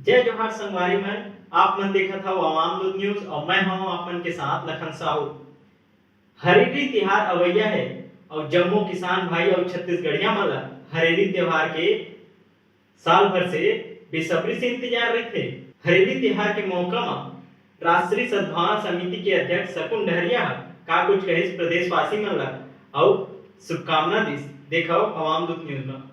जय जोहार संगवारी मन। आप मन देखत हव आवाम दूत न्यूज और मैं हूं आप मन के साथ लखन साहू। हरेली तिहार अवैया है और जम्मो किसान भाई और छत्तीसगढ़िया मन ला हरेली त्योहार के साल भर से बेसब्री से इंतजार रहिथे। हरेली तिहार के मौका में राष्ट्रीय सद्भावना समिति के अध्यक्ष शकुन डहरिया का कुछ कहिस प्रदेशवासी मन ला और शुभकामना दिस। देखो आवाम दूत न्यूज में।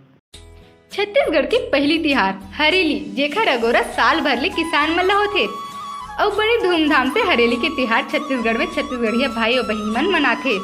छत्तीसगढ़ की पहली तिहार हरेली जेखर अगोरा साल भर ले किसान मन ला होथे और बड़ी धूमधाम से हरेली के तिहार छत्तीसगढ़ में छत्तीसगढ़िया भाई और बहन मन मनाथे।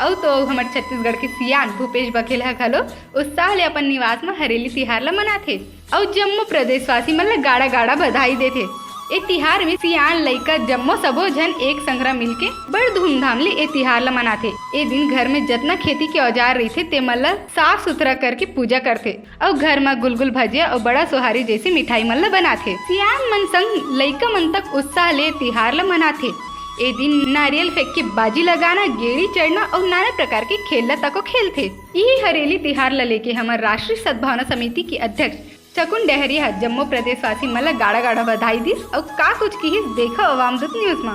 और तो हमारे छत्तीसगढ़ के सियान भूपेश बघेल ह घलो उत्साह ले अपन निवास में हरेली तिहार ला मनाथे और जम्मो प्रदेशवासी मन ला गाड़ा गाड़ा बधाई देथे। ए तिहार में सियान लइका जम्मो सबो जन एक संगरा मिलके बड़ धूमधाम ले ए तिहार ला मनाथे। ए दिन घर में जतना खेती के औजार रहिथे ते मन ला साफ सुथरा करके पूजा करथे और घर में गुलगुल भजिया और बड़ा सोहारी जैसी मिठाई मन ला बनाथे। सियान मन संग लइका मन तक उत्साह ले तिहार ला मनाथे। ए दिन नारियल फेंक के बाजी लगाना, गेड़ी चढ़ना और नाना प्रकार के खेल ला तको खेलथे। यही हरेली तिहार ला लेके हमारे राष्ट्रीय सद्भावना समिति की अध्यक्ष शकुन डहरिया जम्मू प्रदेशवासी मन ला गाड़ा गाड़ा बधाई दिस और का कुछ की देखो आवाम दूत न्यूज में।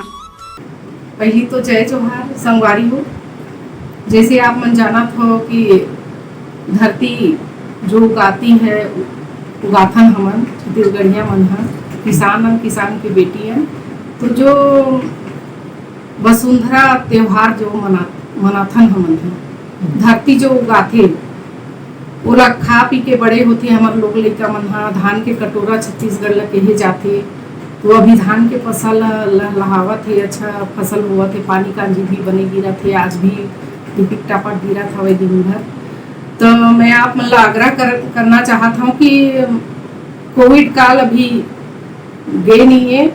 पहली तो जय जोहार संगवारी हो। जैसे आप मन जानत हो कि धरती जो उगाती है उगाथन हमन छत्तीसगढ़िया मन है, किसान की बेटी है। तो जो वसुंधरा त्योहार जो मनाथन हमन है, धरती जो उगाथे ओला खा पी के बड़े होते हमार लोग लइका मन हा। धान के कटोरा छत्तीसगढ़ ला कहे जाथे। तो अभी धान के फसल लहावत है, अच्छा फसल हुआ थे, पानी कांजी भी बने गिरत है, आज भी टिपिक टापट गिरत हवे दिन भर। तो मैं आप मन ला आग्रह करना चाहता हूँ कि कोविड काल अभी गए नहीं है,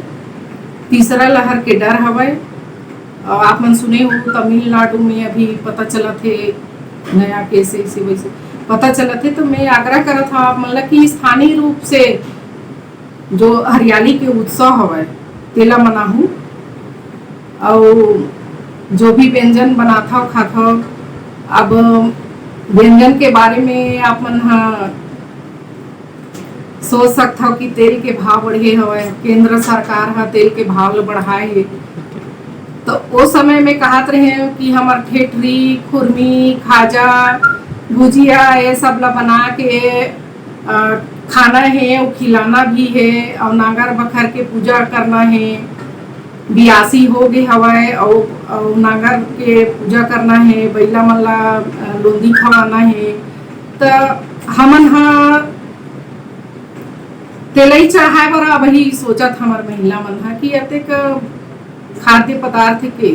तीसरा लहर के डर हवे। और आप मन सुने हो तमिलनाडु में अभी पता चला थे नया केस ऐसे वैसे पता चला थे। तो मैं आग्रह करा था आप मतलब कि स्थानीय रूप से जो हरियाली के उत्सव हवे तेला मनाहूँ और जो भी व्यंजन बनाता हो खाता हो। अब व्यंजन के बारे में आप मन सोच सकता हो कि तेल के भाव बढ़े हवे, केंद्र सरकार हा तेल के भाव ल बढ़ाए है। तो उस समय में कहत रहे कि हमार ठेठरी, खुरमी, खाजा, भुजिया ये सब ला बना के खाना है और खिलाना भी है और नागर बखर के पूजा करना है। बियासी हो गए हवाए और नागर के पूजा करना है, बैला मन ला लोंदी खवाना है। तो हमन हा तेलई चढ़ाए बर वही सोचत हमार महिला मन हा कि अतेक खाद्य पदार्थ के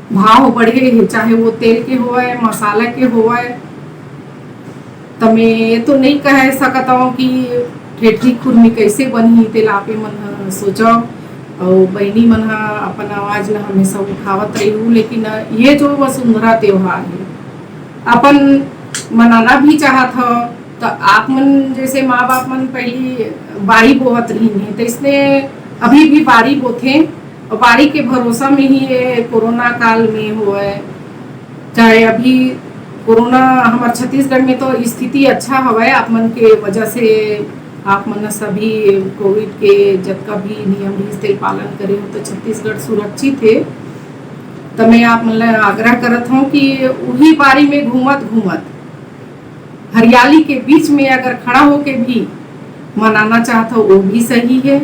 भाव बढ़े है, चाहे वो तेल के होए मसाला के होए। तो मैं ये तो नहीं कह सकता हूँ कि ठेठरी खुरमी कैसे बनी तेल आपे मन सोचो और बहनी मन अपन आवाज ला हमेशा उठावत रही हूँ। लेकिन ये जो वसुंधरा त्योहार है अपन मनाना भी चाहत हो। तो आप मन जैसे माँ बाप मन पहली बाड़ी बोवत रही है, तो इसने अभी भी बाड़ी बोथे और बाड़ी के भरोसा में ही ये कोरोना काल में हुआ है। चाहे अभी कोरोना हमारे छत्तीसगढ़ में तो स्थिति अच्छा हवा आप मन के वजह से आप मन सभी कोविड के जब का भी नियम तेल पालन करे हो तो छत्तीसगढ़ सुरक्षित है। तो मैं आप मन आग्रह करत हूँ कि वही बारी में घूमत हरियाली के बीच में अगर खड़ा होके भी मनाना चाहता हो वो भी सही है।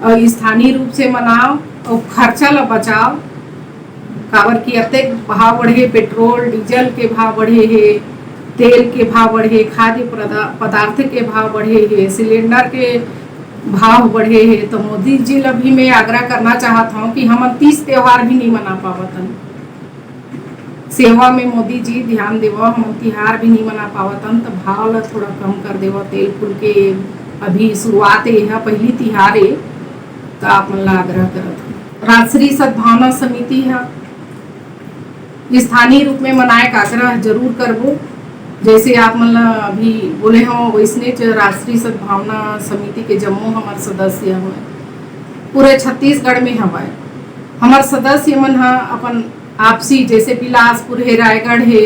और स्थानीय रूप से मनाओ और खर्चा ला बचाओ। काबर की अतेक भाव बढ़े, पेट्रोल डीजल के भाव बढ़े है, तेल के भाव बढ़े, खाद्य पदार्थ के भाव बढ़े है, सिलेंडर के भाव बढ़े है। तो मोदी जी ला भी मैं आग्रह करना चाहता हूँ कि हम 30 त्योहार भी नहीं मना पावतन। सेवा में मोदी जी ध्यान देवा, हम तिहार भी नहीं मना पावतन। तो भाव ला थोड़ा कम कर देवा तेल फूल के। अभी शुरुआत है, पहली तिहार है। तो आप मन ला आग्रह करत राष्ट्रीय सद्भावना समिति है स्थानीय रूप में मनाए का आग्रह जरूर करबो। जैसे आप मन ला अभी बोले हो वैसने राष्ट्रीय सद्भावना समिति के जम्मू हमार सदस्य हुए पूरे छत्तीसगढ़ में हवाए। हमार सदस्य मन हा अपन आपसी जैसे बिलासपुर है, रायगढ़ है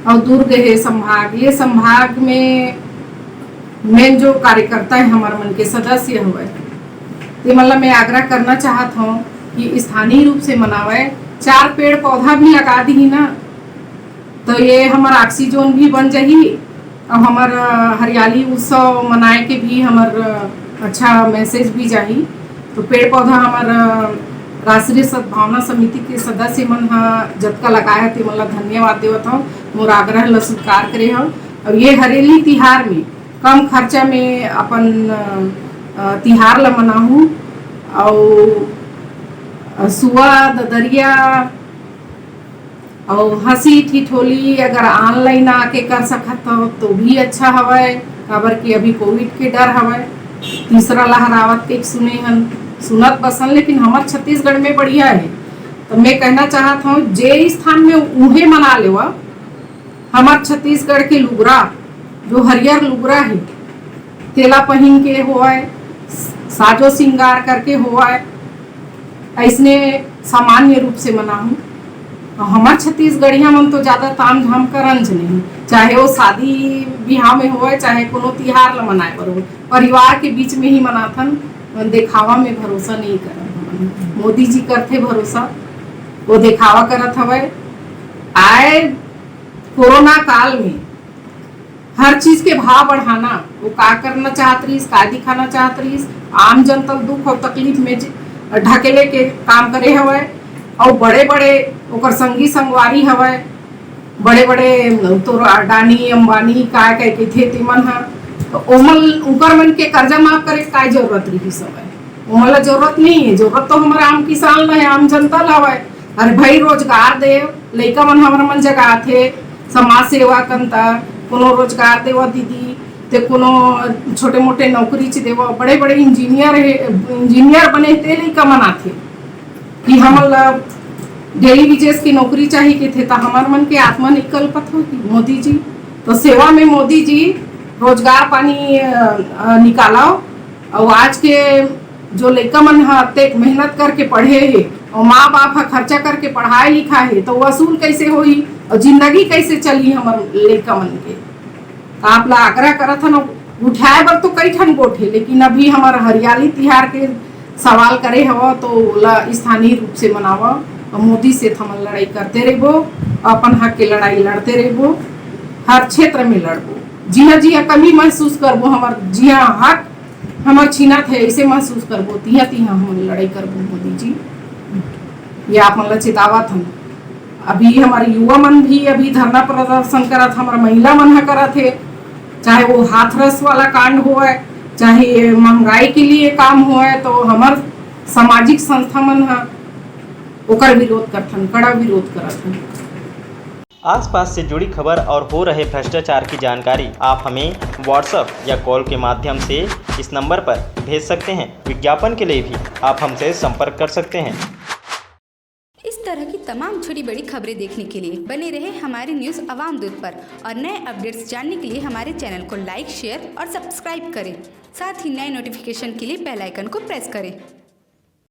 और दुर्ग है संभाग। ये संभाग में मेन जो कार्यकर्ता है हमारे मन के सदस्य हुए, तो मतलब मैं आग्रह करना चाहत हूँ कि स्थानीय रूप से मनावे, 4 पेड़ पौधा भी लगा दी ना, तो ये हमारा ऑक्सीजन भी बन जाही और हमार हरियाली उत्सव मनाए के भी हमार अच्छा मैसेज भी जाही। तो पेड़ पौधा हमार राष्ट्रीय सद्भावना समिति के सदस्य मन जतका लगाए थे मतलब धन्यवाद देवत हूँ, मोर आग्रह ल स्वीकार करे हूँ। और ये हरेली तिहार में कम खर्चा में अपन तिहार ल मनाहूँ और सुआ ददरिया और हंसी ठिठोली अगर ऑनलाइन आके कर सकत हो तो भी अच्छा हवय, काबर कि अभी कोविड के डर हवय, तीसरा लहर आवत के सुनत बसन, लेकिन हमार छत्तीसगढ़ में बढ़िया है। तो मैं कहना चाहत हूँ जे स्थान में उहे मना लेवा, हमार छत्तीसगढ़ के लुगरा जो हरियर लुगरा है तेला पहन के होए, साजो श्रृंगार करके होए, ऐसने सामान्य रूप से मनाऊं। हमार छत्तीसगढ़िया मन तो ज्यादा ताम झाम करन नहीं, चाहे वो शादी ब्याह में होए चाहे कोनो तिहार ल मनाए पर हो, परिवार के बीच में ही मनाथन, देखावा में भरोसा नहीं करन। मोदी जी करते भरोसा, वो देखावा करत हवे। आए कोरोना काल में हर चीज के भाव बढ़ाना, वो का करना चाहत रही, का दिखाना चाहत रही, आम जनता दुख और तकलीफ में ढकेले के काम करे हवे। और बड़े बड़े ओकर संगी संगवारी हवे, बड़े बड़े तो अडानी अंबानी का के थे तिमन हा, तो ओमल ऊपर मन के कर्जा माफ करे का जरूरत रही समय, ओमला जरूरत नहीं है। जरूरत तो हमारा आम किसान ल है, आम जनता ल हवे। अरे भाई रोजगार दे, लइका मन हमारा मन जगह थे, समाज सेवा कंता कोनो रोजगार देवा दीदी, ते कोनो छोटे मोटे नौकरी च देवा, बड़े बड़े इंजीनियर बने ते लइका मन आथे कि हमल डेली विजेस की नौकरी चाहिए के थे, तो हमार मन के आत्मा निकलपत हो कि मोदी जी तो सेवा में मोदी जी रोजगार पानी निकाला। और आज के जो लड़का मन मेहनत करके पढ़े है और माँ बाप खर्चा करके पढ़ाए लिखा है, तो वसूल कैसे होई और जिंदगी कैसे चली हमार लड़का मन के। आप ला आग्रह करत हन, उठाए बर तो कई ठन गोठे, लेकिन अभी हमार हरियाली तिहार के सवाल करे हवा तो स्थानीय रूप से मनावा और मोदी से हम लड़ाई करते रहबो, अपन हक के लड़ाई लड़ते रहबो, हर क्षेत्र में लड़बो। जिया कमी महसूस करबो, हमार जिया हक हमार छीनत है ऐसे महसूस करबो, तिहा हम लड़ाई करबो मोदी जी, ये आप मन चेतावत हन। अभी हमारे युवा मन भी अभी धरना प्रदर्शन करत, हमारा महिला मन करत है, चाहे वो हाथरस वाला कांड होए, चाहे महंगाई के लिए काम हुआ, तो हमार सामाजिक संस्था मन ओकर विरोध करथन, कड़ा विरोध करथन। आसपास से जुड़ी खबर और हो रहे भ्रष्टाचार की जानकारी आप हमें व्हाट्सएप या कॉल के माध्यम से इस नंबर पर भेज सकते हैं। विज्ञापन के लिए भी आप हमसे संपर्क कर सकते हैं। इस तरह की तमाम छोटी बड़ी खबरें देखने के लिए बने रहे हमारे न्यूज़ अवाम दूत पर, और नए अपडेट्स जानने के लिए हमारे चैनल को लाइक, शेयर और सब्सक्राइब करें। साथ ही नए नोटिफिकेशन के लिए बेल आइकन को प्रेस करें।